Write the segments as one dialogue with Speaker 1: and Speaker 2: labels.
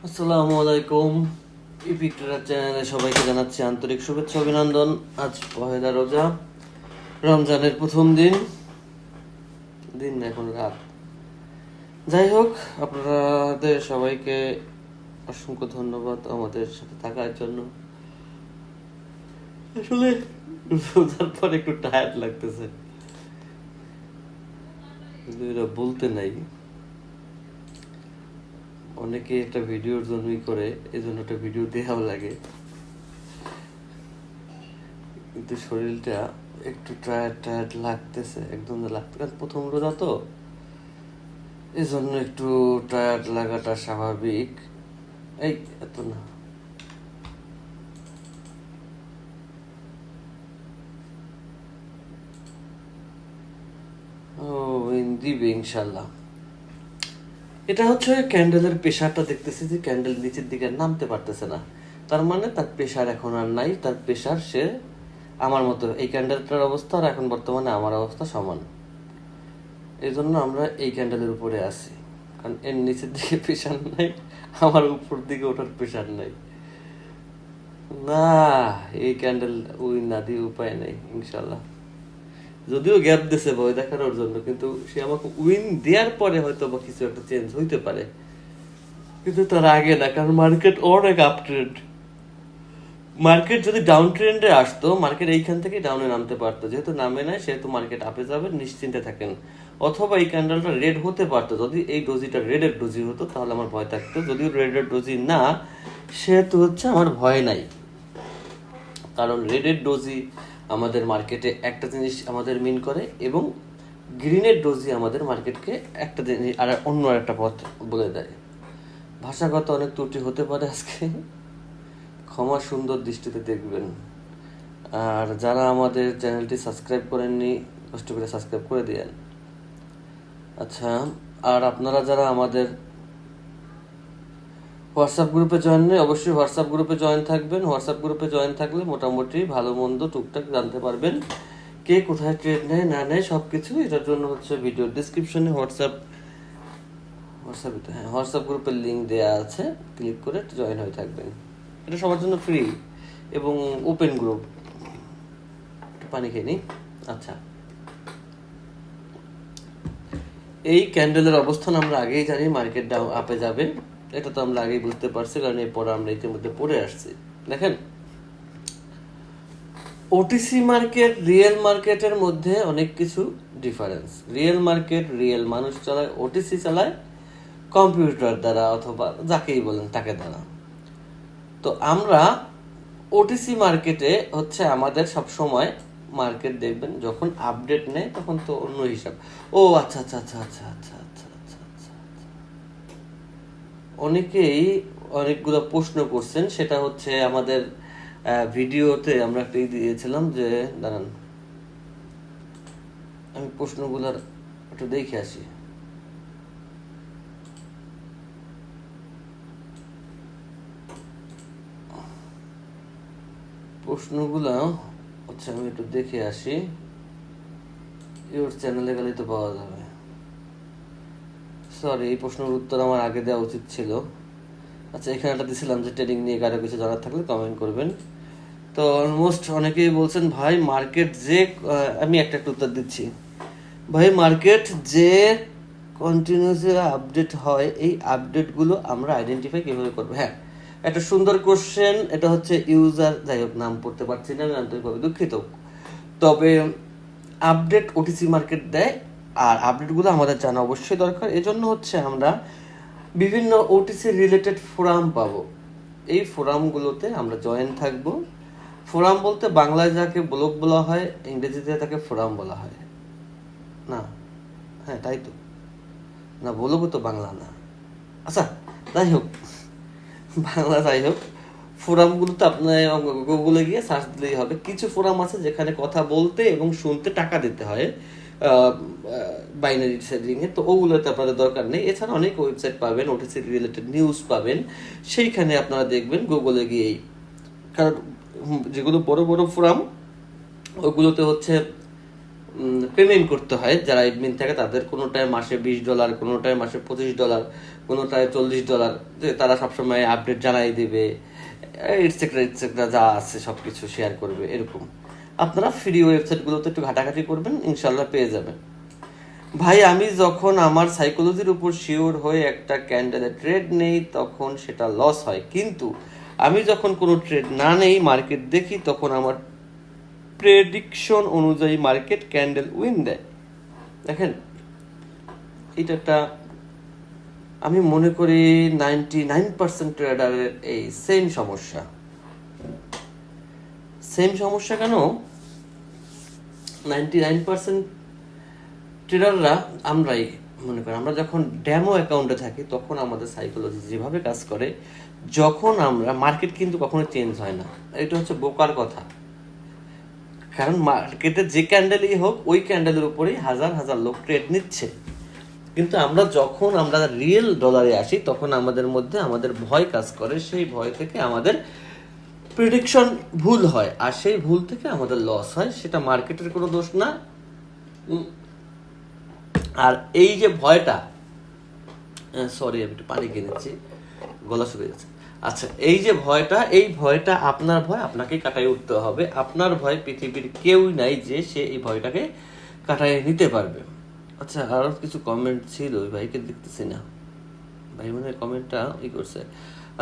Speaker 1: আসসালামু আলাইকুম। ইপিক্টরা চ্যানেলে সবাইকে জানাচ্ছি আন্তরিক শুভেচ্ছা অভিনন্দন। আজ পহেলা রোজা, রমজানের প্রথম দিন না এখন রাত। যাই হোক, আপনাদের সবাইকে অসংখ্য ধন্যবাদ আমাদের সাথে থাকার জন্য। আসলে রোজার পর একটু টায়ার্ড লাগতেছে, কিন্তু এটা বলতে নাই। অনেকে একটা ভিডিওর জন্যই করে, এই জন্য একটা ভিডিও দেওয়াও লাগে, কিন্তু শরীরটা একটু টায়ার্ড লাগতেছে, একদম লাগতে, কারণ প্রথম রোজা তো, এই জন্য একটু টায়ার্ড লাগাটা স্বাভাবিক। এই এত না, ও দিবে ইনশাল্লাহ। এটা হচ্ছে ক্যান্ডেলের প্রেশারটা, দেখতেছি যে ক্যান্ডেল নিচের দিকে নামতে পারতেছে না, তার মানে তার প্রেশার এখন আর নাই। তার প্রেশার সে আমার মতো, এই ক্যান্ডেলটার অবস্থা আর এখন বর্তমানে আমার অবস্থা সমান। এই জন্য আমরা এই ক্যান্ডেলের উপরে আছি, কারণ এর নিচের দিকে প্রেশার নাই, আমার উপর দিকে ওঠার প্রেশার নাই। না, এই ক্যান্ডেল উইন না দিয়ে উপায় নেই ইনশাল্লাহ। যদিও গ্যাপ দিছে ভয় দেখানোর জন্য, কিন্তু সে আমাকে উইন দেওয়ার পরে হয়তো বা কিছু একটা চেঞ্জ হইতে পারে, কিন্তু তার আগে না, কারণ মার্কেট অনেক আপ ট্রেন্ড। মার্কেট যদি ডাউন ট্রেন্ডে আসতো, মার্কেট এইখান থেকে ডাউনে নামতে পারতো, যেহেতু নামে নাই সেহেতু মার্কেট আপে যাবে, নিশ্চিন্তে থাকেন। অথবা এই ক্যান্ডেলটা রেড হতে পারতো, যদি এই ডোজিটা রেডের ডোজি হতো তাহলে আমার ভয় থাকতো। যদিও রেডের ডোজি না, সেহেতু হচ্ছে আমার ভয় নাই, কারণ রেডের ডোজি আমাদের মার্কেটে একটা জিনিস আমাদের মিন করে, এবং গ্রিনের ডোজি আমাদের মার্কেটকে একটা জিনিস আর অন্য একটা পথ বলে দেয়। ভাষাগত অনেক ত্রুটি হতে পারে আজকে, ক্ষমা সুন্দর দৃষ্টিতে দেখবেন। আর যারা আমাদের চ্যানেলটি সাবস্ক্রাইব করেননি, কষ্ট করে সাবস্ক্রাইব করে দিয়েন। আচ্ছা, আর আপনারা যারা আমাদের হোয়াটসঅ্যাপ গ্রুপে জয়েন নেই, অবশ্যই হোয়াটসঅ্যাপ গ্রুপে জয়েন থাকবেন। হোয়াটসঅ্যাপ গ্রুপে জয়েন থাকলে মোটামুটি ভালো মন্দ টুকটাক জানতে পারবেন, কে কোথায় ট্রেড নেয় না নেয় সব কিছু। এটার জন্য হচ্ছে ভিডিও ডিসক্রিপশনে হোয়াটসঅ্যাপ গ্রুপের লিঙ্ক দেওয়া আছে, ক্লিক করে জয়েন হয়ে থাকবেন। এটা সবার জন্য ফ্রি এবং ওপেন গ্রুপ। একটু পানি খেয়ে নিই। আচ্ছা, এই ক্যান্ডেলের অবস্থান আমরা আগেই জানি, মার্কেট ডাউন আপে যাবে, এটা তো আমরা আগেই বুঝতে পারছি, কারণ এরপর আমরা ইতিমধ্যে পড়ে আসছি। দেখেন, ওটিসি মার্কেট রিয়েল মার্কেটের মধ্যে অনেক কিছু ডিফারেন্স। রিয়েল মার্কেট রিয়েল মানুষ চালায়, ওটিসি চালায় কম্পিউটার দ্বারা অথবা যাকেই বলেন তাকে দ্বারা। তো আমরা ওটিসি মার্কেটে হচ্ছে আমাদের সব সময় মার্কেট দেখবেন যখন আপডেট নেয় তখন তো অন্য হিসাব। ও আচ্ছা আচ্ছা আচ্ছা আচ্ছা আচ্ছা আচ্ছা আচ্ছা আচ্ছা, অনেকেই অনেকগুলো প্রশ্ন করছেন, সেটা হচ্ছে আমাদের ভিডিওতে আমরা একটা দিয়েছিলাম যে, দাঁড়ান আমি প্রশ্নগুলার একটু দেখে আসি। প্রশ্নগুলা হচ্ছে আমি একটু দেখে আসি, ইউর চ্যানেলে গেলে তো পাওয়া যাবে। সরি, এই প্রশ্নের উত্তর আমার আগে দেওয়া উচিত ছিল। আচ্ছা, এখানে একটা দিয়েছিলাম যে ট্রেডিং নিয়ে কারো কিছু জানার থাকলে কমেন্ট করবেন। তো অলমোস্ট অনেকেই বলছেন ভাই মার্কেট যে, আমি একটা উত্তর দিচ্ছি ভাই, মার্কেট যে কন্টিনিউসলি আপডেট হয়, এই আপডেটগুলো আমরা আইডেন্টিফাই কীভাবে করবো? হ্যাঁ, একটা সুন্দর কোশ্চেন। এটা হচ্ছে ইউজার, যাই হোক নাম পড়তে পারছি না, আমি আন্তরিকভাবে দুঃখিত। তবে আপডেট ওটিসি মার্কেট দেয়, আর আপডেটগুলো আমাদের জানা অবশ্যই দরকার। এজন্য হচ্ছে আমরা বিভিন্ন ওটিসি রিলেটেড ফোরাম পাবো, এই ফোরামগুলোতে আমরা জয়েন থাকবো। ফোরাম বলতে বাংলায় যাকে ব্লগ বলা হয়, ইংরেজিতে তাকে ফোরাম বলা হয় না? হ্যাঁ তাই তো, না বলবো তো বাংলা না। আচ্ছা যাই হোক, বাংলা যাই হোক, ফোরামগুলোতে আপনার গুগলে গিয়ে সার্চ দিলেই হবে। কিছু ফোরাম আছে যেখানে কথা বলতে এবং শুনতে টাকা দিতে হয়, বাইনারি ট্রেডিংয়ে, তো ওগুলোতে আপনাদের দরকার নেই। এছাড়া অনেক ওয়েবসাইট পাবেন, ওটিসি রিলেটেড নিউজ পাবেন, সেইখানে আপনারা দেখবেন গুগলে গিয়েই। কারণ যেগুলো বড় বড় ফোরাম, ওগুলোতে হচ্ছে পেমেন্ট করতে হয়। যারা এডমিন থাকে তাদের কোনোটায় মাসে $20, কোনোটায় মাসে $25, কোনোটায় $40, যে তারা সবসময় আপডেট জানাই দেবে, ইটসেট্রা ইটসেট্রা যা আছে সব কিছু শেয়ার করবে, এরকম। আপনারা ফ্রি ওয়েবসাইটগুলোতে একটু ঘাটাঘাটি করবেন, ইনশাল্লাহ পেয়ে যাবেন। ভাই আমি যখন আমার সাইকোলজির উপর শিওর হয়ে একটা ক্যান্ডেলে ট্রেড নেই তখন সেটা লস হয়, কিন্তু আমি যখন কোনো ট্রেড না নেই, মার্কেট দেখি, তখন আমার প্রেডিকশন অনুযায়ী মার্কেট ক্যান্ডেল উইন দেয়। দেখেন, এটা একটা, আমি মনে করি 99% ট্রেডারের এই সেম সমস্যা। কেন? 99% ট্রেডাররা আমরাই মনে করি, আমরা যখন ড্যামো অ্যাকাউন্টে থাকি তখন আমাদের সাইকোলজি যেভাবে কাজ করে, যখন আমরা মার্কেট কিন্তু কখনো চেঞ্জ হয় না, এটা হচ্ছে বোকার কথা। কারণ মার্কেটে যে ক্যান্ডেলই হোক, ওই ক্যান্ডেলের উপরেই হাজার হাজার লোক ট্রেড নিচ্ছে। কিন্তু যখন আমরা রিয়েল ডলারে আসি, তখন আমাদের মধ্যে আমাদের ভয় কাজ করে, সেই ভয় থেকে আমাদের প্রেডিকশন ভুল হয়, আর সেই ভুল থেকে আমাদের লস হয়। সেটা মার্কেটের কোনো দোষ না। আর এই যে ভয়টা, সরি আমি একটু পানি কিনেছি, গলা শুকিয়ে যাচ্ছে। আচ্ছা, এই যে ভয়টা, এই ভয়টা আপনার ভয়, আপনাকেই কাটাই উঠতে হবে। আপনার ভয় পৃথিবীর কেউই নাই যে সে এই ভয়টাকে কাটাই নিতে পারবে। আচ্ছা, আরো কিছু কমেন্ট ছিল, ওই ভাইকে দেখতেছি না, ভাই মনে হয় কমেন্টটা করছে।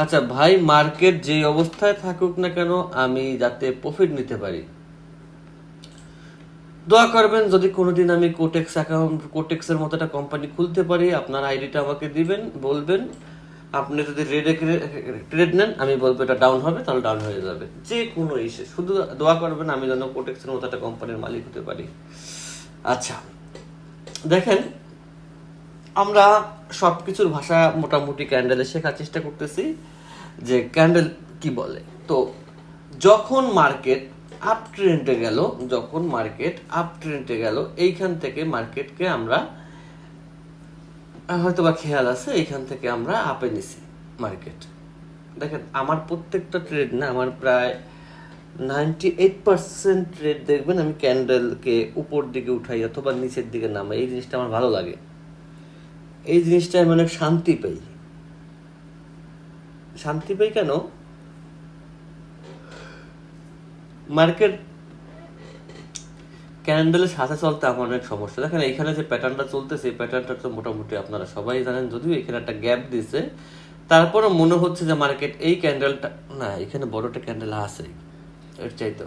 Speaker 1: আচ্ছা ভাই, মার্কেট যে অবস্থায় থাকুক না কেন, আমি যাতে প্রফিট নিতে পারি, দোয়া করবেন। যদি কোনোদিন আমি কোটেক্সের মতো একটা কোম্পানি খুলতে পারি, আপনার আইডিটা আমাকে দিবেন, বলবেন আপনি যদি ট্রেড নেন, আমি বলবো এটা ডাউন হবে, তাহলে ডাউন হয়ে যাবে। যে কোনো ইস্যু, শুধু দোয়া করবেন আমি যেন কোটেক্সের মতো একটা কোম্পানির মালিক হতে পারি। আচ্ছা দেখেন, আমরা সব কিছুর ভাষা মোটামুটি ক্যান্ডেলে শেখার চেষ্টা করতেছি, যে ক্যান্ডেল কি বলে। তো যখন মার্কেট আপ ট্রেন্ডে গেল, এইখান থেকে মার্কেটকে আমরা হয়তো বা খেয়াল আছে, এইখান থেকে আমরা আপে নিছি মার্কেট। দেখেন, আমার প্রত্যেকটা ট্রেড না, আমার প্রায় 98% ট্রেড দেখবেন আমি ক্যান্ডেলকে উপর দিকে উঠাই অথবা নিচের দিকে নামাই। এই জিনিসটা আমার ভালো লাগে, এই জিনিসটা আমি অনেক শান্তি পাই। কেন? মার্কেট ক্যান্ডেলের সাথে চলতে আমার অনেক সমস্যা। দেখেন এখানে যে প্যাটার্নটা চলতেছে, এই প্যাটার্নটা তো মোটামুটি আপনারা সবাই জানেন, যদিও এখানে একটা গ্যাপ দিছে, তারপরে মনে হচ্ছে যে মার্কেট এই ক্যান্ডেলটা, না এখানে বড়টা ক্যান্ডেল আছে এর চাইতো,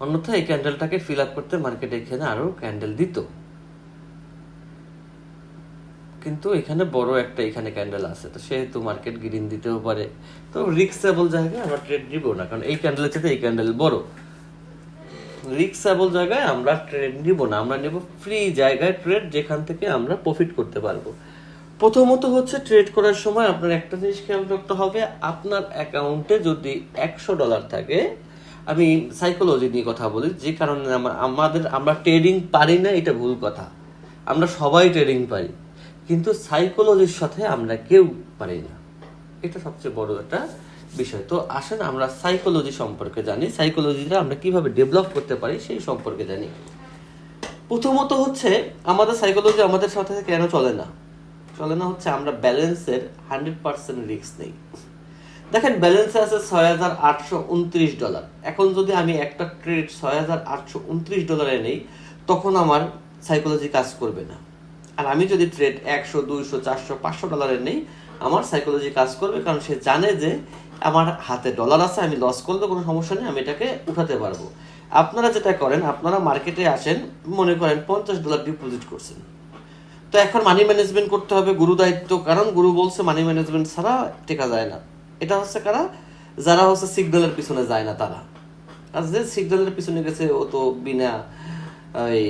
Speaker 1: অন্যথায় এই ক্যান্ডেলটাকে ফিল আপ করতে মার্কেট এখানে আরো ক্যান্ডেল দিত, কিন্তু এখানে বড় একটা এখানে ক্যান্ডেল আছে, তো সেহেতু মার্কেট গ্রিন দিতেও পারে। তো রিস্কেবল জায়গায় আমরা ট্রেড নিব না, কারণ এই ক্যান্ডেলের চাইতে এই ক্যান্ডেল বড়। রিস্কেবল জায়গায় আমরা ট্রেড নিব না, আমরা নেব ফ্রি জায়গায় ট্রেড, যেখান থেকে আমরা প্রফিট করতে পারবো। প্রথমত হচ্ছে, ট্রেড করার সময় আপনার একটা জিনিস খেয়াল রাখতে হবে, আপনার অ্যাকাউন্টে যদি $100 থাকে, আমি সাইকোলজি নিয়ে কথা বলি, যে কারণে আমরা ট্রেডিং পারি না, এটা ভুল কথা। আমরা সবাই ট্রেডিং পারি, কিন্তু সাইকোলজির সাথে আমরা কেউ পারি না, এটা সবচেয়ে বড় একটা বিষয়। তো আসেন আমরা সাইকোলজি সম্পর্কে জানি, সাইকোলজিটা আমরা কিভাবে ডেভেলপ করতে পারি সেই সম্পর্কে জানি। প্রথমত হচ্ছে, আমাদের সাইকোলজি আমাদের সাথে কেন চলে না হচ্ছে, আমরা ব্যালেন্সের 100% রিস্ক নেই। দেখেন, ব্যালেন্সে আছে $6,829। এখন যদি আমি একটা ট্রেড $6,829 নেই, তখন আমার সাইকোলজি কাজ করবে না। আর আমি যদি ট্রেড $100, $200, $400, $500 নেই, আমার সাইকোলজি কাজ করবে, কারণ সে জানে যে আমার হাতে ডলার আছে, আমি লস করলে কোনো সমস্যা নেই, আমি এটাকে উঠাতে পারবো। আপনারা যেটা করেন, আপনারা মার্কেটে আসেন, মনে করেন $50 ডিপোজিট করছেন, তো এখন মানি ম্যানেজমেন্ট করতে হবে, গুরু দায়িত্ব, কারণ গুরু বলছে মানি ম্যানেজমেন্ট ছাড়া টেকা যায় না। এটা হচ্ছে কারা? যারা হচ্ছে সিগন্যালের পিছনে যায় না তারা। আর যে সিগন্যালের পিছনে গেছে, ও তো বিনা এই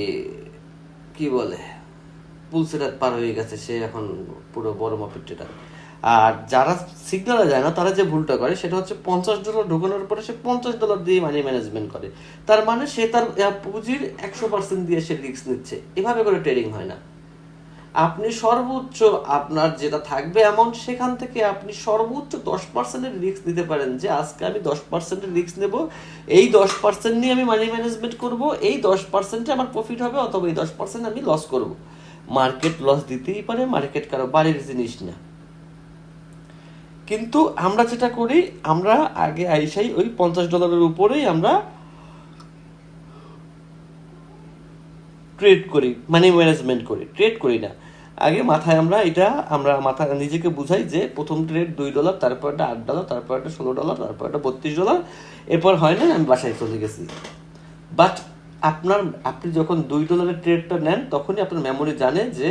Speaker 1: কি বলে পুলসেটার পার হয়ে গেছে, সে এখন পুরো বড় মাপের ট্রেডার। আর যারা সিগন্যালে যায় না, তারা যে ভুলটা করে সেটা হচ্ছে $50 ঢোকানোর পরে সে $50 দিয়ে মানি ম্যানেজমেন্ট করে। তার মানে সে তার পুঁজির 100% দিয়ে সে রিস্ক নিচ্ছে। এভাবে করে ট্রেডিং হয় না। আপনি সর্বোচ্চ আপনার যেটা থাকবে অ্যামাউন্ট, সেখান থেকে আপনি সর্বোচ্চ 10% রিস্ক নিতে পারেন, যে আজকে আমি 10% রিস্ক নেব, এই 10% নিয়ে আমি মানি ম্যানেজমেন্ট করব, এই 10% আমার প্রফিট হবে, অথবা এই 10% আমি লস করব। মার্কেট লস দিতেই পারে, মার্কেট কারো বাড়ির জিনিস না। কিন্তু আমরা যেটা করি, আমরা আগে আইসাই ওই $50 উপরেই আমরা ট্রেড করি, মানি ম্যানেজমেন্ট করি, ট্রেড করি না। আগে মাথায় আমরা মাথায় নিজেকে বুঝাই যে প্রথম ট্রেড $2, তারপর একটা $8, তারপর একটা $16, তারপর একটা $32, এরপর হয় না, আমি বাসায় চলে গেছি। বাট আপনি যখন $2 ট্রেডটা নেন, তখনই আপনার মেমোরি জানে যে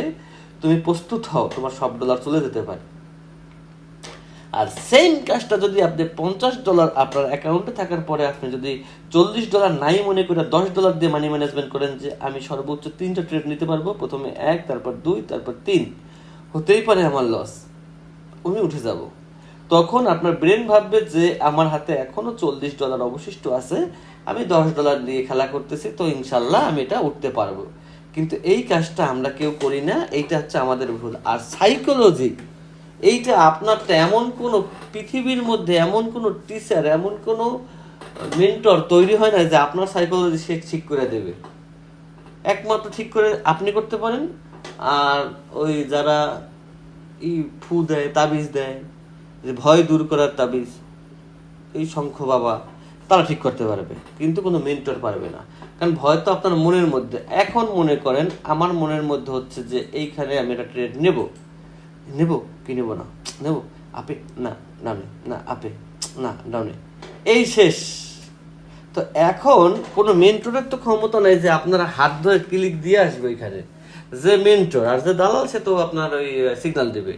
Speaker 1: তুমি প্রস্তুত হও, তোমার সব ডলার চলে যেতে পারে। আর সেম কাজটা যদি আপনি $50 আপনার অ্যাকাউন্টে থাকার পরে আপনি যদি $40 নাই মনে করে $10 দিয়ে মানি ম্যানেজমেন্ট করেন যে আমি সর্বোচ্চ 3টা ট্রেড নিতে পারবো, প্রথমে 1, তারপর 2, তারপর 3, হতেই পারে আমার লস, আমি উঠে যাব। তখন আপনার ব্রেন ভাববে যে আমার হাতে এখনো $40 অবশিষ্ট আছে, আমি $10 দিয়ে খেলা করতেছি, তো ইনশাল্লাহ আমি এটা উঠতে পারবো। কিন্তু এই কাজটা আমরা কেউ করি না, এইটা হচ্ছে আমাদের ভুল। আর সাইকোলজি, এইটা আপনারটা এমন কোনো পৃথিবীর মধ্যে এমন কোনো টিচার, এমন কোনো মেন্টর তৈরি হয় না যে আপনার সাইকোলজি সে ঠিক করে দেবে। একমাত্র ঠিক করে আপনি করতে পারেন, আর ওই যারা ফু দেয়, তাবিজ দেয়, যে ভয় দূর করার তাবিজ, এই শঙ্খ বাবা, তারা ঠিক করতে পারবে, কিন্তু কোনো মেন্টর পারবে না। কারণ ভয় তো আপনার মনের মধ্যে। এখন মনে করেন আমার মনের মধ্যে হচ্ছে যে এইখানে আমি একটা ট্রেড নেব কি নেব না, নেব আপে, না ডাউনে, না আপে, না ডাউনে, এই শেষ। তো এখন কোনো মেন্টরের তো ক্ষমতা নাই যে আপনারা হাত ধরে ক্লিক দিয়ে আসবে ওইখানে। যে মেন্টর আর যে দালাল, সে তো আপনার ওই সিগন্যাল দেবে।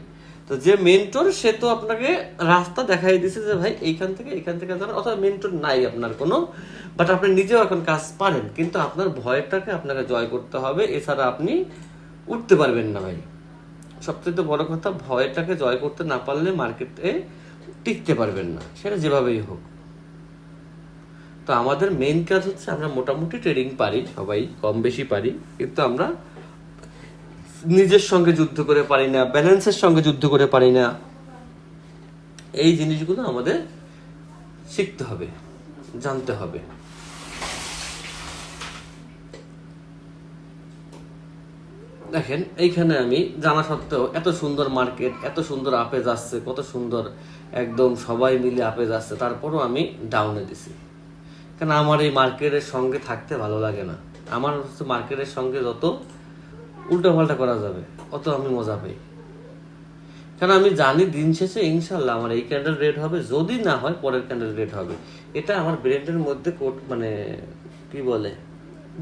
Speaker 1: তো যে মেন্টর সে তো আপনাকে রাস্তা দেখাই দিছে যে ভাই এইখান থেকে যাবেন, অথবা মেন্টর নাই আপনার কোনো, বাট আপনি নিজেও এখন কাজ পারেন, কিন্তু আপনার ভয়টাকে আপনাকে জয় করতে হবে, এছাড়া আপনি উঠতে পারবেন না ভাই। সবচেয়ে বড় কথা, ভয়টাকে জয় করতে না পারলে মার্কেটে টিকতে পারবেন না, সেটা যেভাবেই হোক। তো আমাদের মেইন কাজ হচ্ছে, আমরা মোটামুটি ট্রেডিং পারি, সবাই কম বেশি পারি, কিন্তু আমরা নিজের সঙ্গে যুদ্ধ করে পারি না, ব্যালেন্সের সঙ্গে যুদ্ধ করে পারি না। এই জিনিসগুলো আমাদের শিখতে হবে, জানতে হবে। দেখেন এইখানে আমি জানা সত্ত্বেও এত সুন্দর মার্কেট, এত সুন্দর আপে যাচ্ছে, কত সুন্দর একদম সবাই মিলে আপে যাচ্ছে, তারপরও আমি ডাউনে দিছি। কারণ আমার এই মার্কেটের সঙ্গে থাকতে ভালো লাগে না। আমার হচ্ছে মার্কেটের সঙ্গে যত উল্টোপাল্টা করা যাবে অত আমি মজা পাই। কারণ আমি জানি দিন শেষে ইনশাল্লাহ আমার এই ক্যান্ডেল রেড হবে, যদি না হয় পরের ক্যান্ডেল রেড হবে। এটা আমার ব্রেনের মধ্যে মানে কি বলে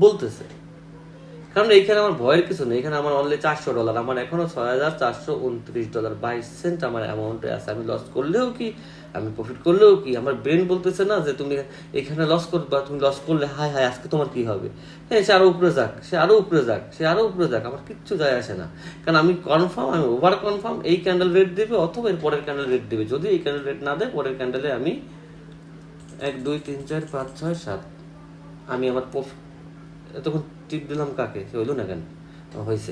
Speaker 1: বলতেছে। কারণ এইখানে আমার ভয়ের কিছু নেই, এখানে আমার অনলি $400, আমার এখনো $6,429 22 আমার অ্যামাউন্টে আছে। আমি লস করলেও কি, আমি প্রফিট করলেও কি, আমার ব্রেন বলতেছে না যে তুমি এখানে লস করবা, তুমি লস করলে হায় হায় আজকে তোমার কি হবে, হ্যাঁ সে আরো উপরে যাক, সে আরো উপরে যাক, সে আরো উপরে যাক, আমার কিচ্ছু যায় আসে না। কারণ আমি কনফার্ম, আমি ওভার কনফার্ম এই ক্যান্ডেল রেট দেবে, অথবা এর পরের ক্যান্ডেল রেট দেবে। যদি এই ক্যান্ডেল রেট না দেয়, পরের ক্যান্ডেলে আমি 1 2 3 4 5 6 7 আমি আমার তখন টিপ দিলাম কাকে, সে হইলো না কেন, হয়েছে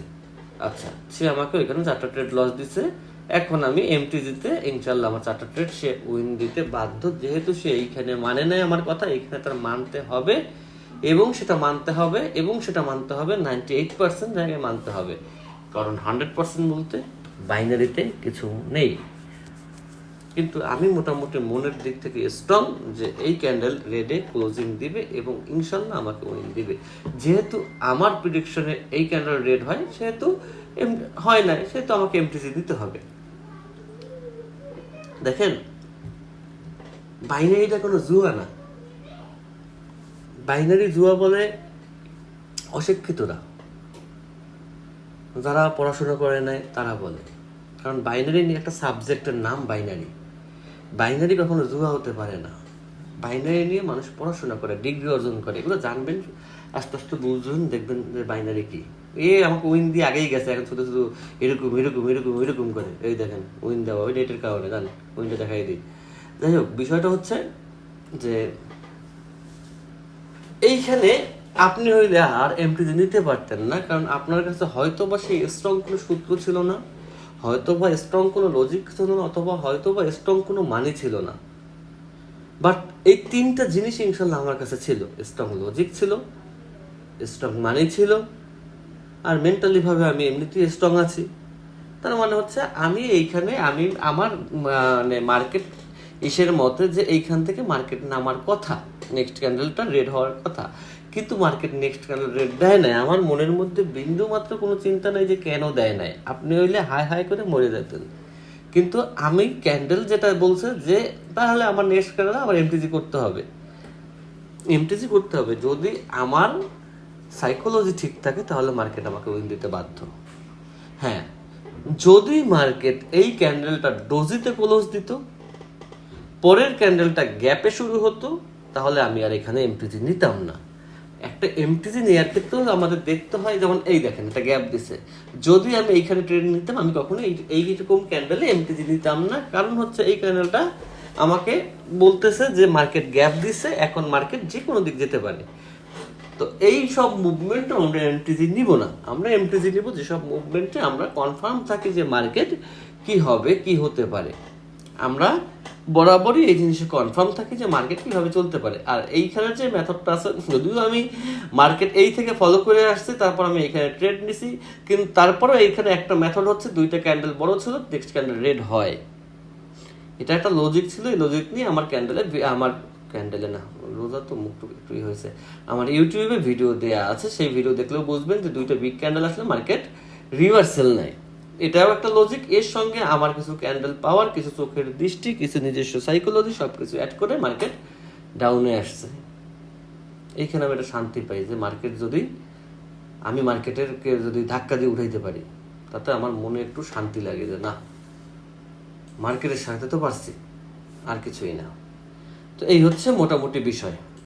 Speaker 1: আচ্ছা, সে আমাকে ওইখানে 4টা ট্রেড লস দিছে। এখন আমি এমটিজিতে ইনশাল্লাহ আমার 4টা ট্রেড সে উইন দিতে বাধ্য, যেহেতু সে এইখানে মানে নাই আমার কথা, এইখানে তার মানতে হবে, এবং সেটা মানতে হবে, 98% জায়গায় মানতে হবে। কারণ 100% বলতে বাইনারিতে কিছু নেই। কিন্তু আমি মোটামুটি মনের দিক থেকে স্ট্রং যে এই ক্যান্ডেল রেডে ক্লোজিং দিবে এবং ইনশাল্লাহ আমাকে উইন দিবে। যেহেতু আমার প্রেডিকশনে এই ক্যান্ডেল রেড হয়, সেহেতু হয় না, সেহেতু আমাকে এমটিসি দিতে হবে। দেখেন বাইনারিটা কোনো জুয়া না। বাইনারি জুয়া বলে অশিক্ষিতরা, যারা পড়াশোনা করে নাই তারা বলে। কারণ বাইনারি নিয়ে একটা সাবজেক্টের নাম বাইনারি। বাইনারি কখনো জুয়া হতে পারে না। বাইনারি নিয়ে মানুষ পড়াশোনা করে, ডিগ্রি অর্জন করে, এগুলো জানবেন, আস্তে আস্তে বুঝবেন, দেখবেন যে বাইনারি কি। আমাকে উইন দিয়ে আগেই গেছে, এখন শুধু শুধু এরকম এরকম এরকম এরকম করে, এই দেখেন উইন দেওয়া, ওই ডেটের কারণে জান উইনটা দেখাই দিই। যাই হোক, বিষয়টা হচ্ছে যে এইখানে আপনি হইলে আর এমটিজি নিতে পারতেন না, কারণ আপনার কাছে হয়তো বা সেই স্ট্রং কোনো সূত্র ছিল না, হয়তো বা স্ট্রং কোনো লজিক ছিল না, অথবা হয়তো বা স্ট্রং কোনো মানি ছিল না। বাট এই 3টা জিনিস ইনশাল্লাহ আমার কাছে ছিল। স্ট্রং লজিক ছিল, স্ট্রং মানি ছিল, আর মেন্টালি ভাবে আমি এমনিতেই স্ট্রং আছি। তার মানে হচ্ছে আমি এইখানে আমি আমার মানে মার্কেট ইসের মতে যে এইখান থেকে মার্কেট নামার কথা, নেক্সট ক্যান্ডেলটা রেড হওয়ার কথা, কিন্তু মার্কেট নেক্সট ক্যান্ডেল রেড দেয় নাই। আমার মনের মধ্যে বিন্দু মাত্র কোনো চিন্তা নেই যে কেন দেয় নাই, আপনি হইলে হাই হাই করে মরে যেতেন। কিন্তু আমি ক্যান্ডেল যেটা বলছে যে তাহলে আমার নেক্সট ক্যান্ডেল আবার এমটিজি করতে হবে, এমটিজি করতে হবে। যদি আমার সাইকোলজি ঠিক থাকে তাহলে মার্কেট আমাকে উইন দিতে বাধ্য। হ্যাঁ, যদি মার্কেট এই ক্যান্ডেলটা ডোজিতে ক্লোজ দিত, পরের ক্যান্ডেলটা গ্যাপে শুরু হতো, তাহলে আমি আর এখানে এমটিজি নিতাম না। একটা এমটিজি নেওয়ার ক্ষেত্রেও আমাদের দেখতে হয়, যেমন এই দেখেন একটা গ্যাপ দিছে, যদি আমি এইখানে ট্রেড নিতাম আমি কখনো এইরকম ক্যান্ডেলে এমটিজি নিতাম না। কারণ হচ্ছে এই ক্যান্ডেলটা আমাকে বলতেছে যে মার্কেট গ্যাপ দিছে, এখন মার্কেট যে কোনো দিক যেতে পারে। তো এই সব মুভমেন্টে আমরা এমটিজি নিব না, আমরা এমটিজি নিব যেসব মুভমেন্টে আমরা কনফার্ম থাকি যে মার্কেট কি হবে, কি হতে পারে। আমরা বরাবরই এই জিনিসে কনফার্ম থাকি যে মার্কেট কিভাবে চলতে পারে। আর এইখানে যে মেথডটা আছে, যদিও আমি মার্কেট এই থেকে ফলো করে আসছি, তারপর আমি এইখানে ট্রেড নিছি, কিন্তু তারপরেও এইখানে একটা মেথড হচ্ছে দুইটা ক্যান্ডেল বড় ছিল, নেক্সট ক্যান্ডেল রেড হয়। এটা একটা লজিক ছিল, এই লজিক নিয়ে আমার ক্যান্ডেলে না, রোজা তো মুখ টুক একটুই হয়েছে, আমার ইউটিউবে ভিডিও দেয়া আছে, সেই ভিডিও দেখলেও বুঝবেন যে দুইটা বিগ ক্যান্ডেল আসলে মার্কেট রিভার্সাল নেয়। এটাও একটা লজিক। এর সঙ্গে আমার কিছু ক্যান্ডেল পাওয়ার, কিছু চোখের দৃষ্টি, কিছু নিজস্ব সাইকোলজি, সব কিছু অ্যাড করে মার্কেট ডাউনে আসছে। এইখানে আমি একটা শান্তি পাই যে মার্কেট যদি আমি মার্কেটেরকে যদি ধাক্কা দিয়ে উঠাইতে পারি, তাতে আমার মনে একটু শান্তি লাগে যে না, মার্কেটের সাথে তো পারছি, আর কিছুই না। তো এই হচ্ছে মোটামুটি বিষয়।